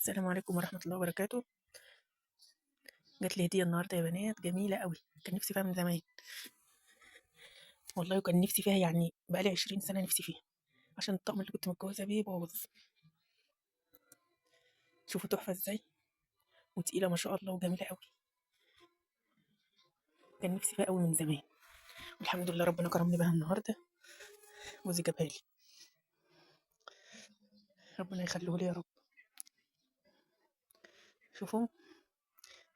السلام عليكم ورحمة الله وبركاته. جات لي هدية النهارده يا بنات جميلة أوي، كان نفسي فيها من زمان، والله وكان نفسي فيها يعني بقى لي 20 سنة نفسي فيها، عشان الطقم اللي كنت متجوزة بيه باظ. شوفوا تحفة إزاي، وتقيلة ما شاء الله وجميلة أوي، كان نفسي فيها أوي من زمان، والحمد لله ربنا كرمني بها النهارده، جوزي جابها لي، ربنا يخليه لي يا رب. شوفوا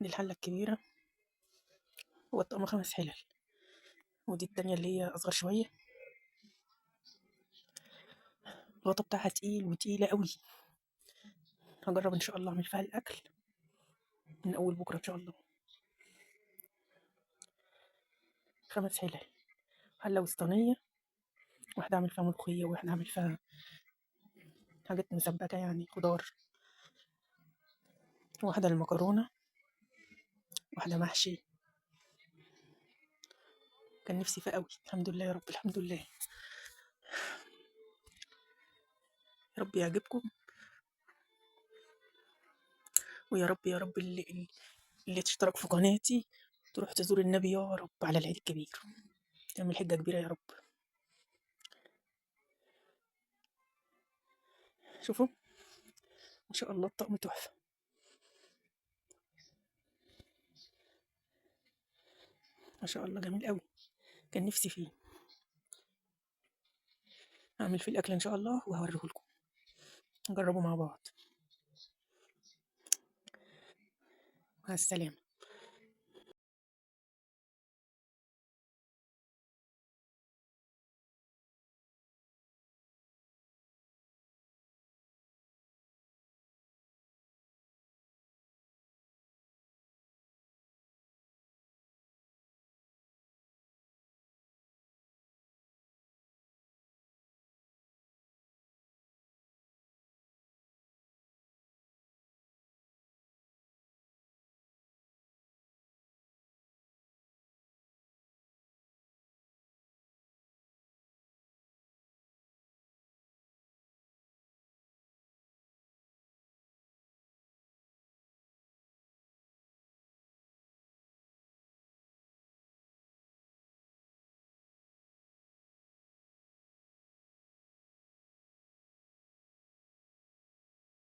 دي الحلة الكبيرة، هو الطقم 5 حلل، ودي التانية اللي هي أصغر شوية، الغطا بتاعها تقيل وتقيلة أوي. هجرب إن شاء الله أعمل فيها الأكل من أول بكرة إن شاء الله. 5 حلل، حلة وسطانية، واحدة أعمل فيها ملوخية، وواحدة أعمل فيها حاجات مسبكة يعني خضار، واحدة للمكرونة، واحدة محشي. كان نفسي فيها أوي، الحمد لله يا رب، الحمد لله، يا رب يعجبكم، ويا رب يا رب اللي تشترك في قناتي تروح تزور النبي يا رب على العيد الكبير، تعمل حجة كبيرة يا رب. شوفوا ما شاء الله الطقم تحفة، ما شاء الله جميل أوي، كان نفسي فيه. هعمل فيه الأكل إن شاء الله وهوريه لكم، نجربه مع بعض. مع السلامة.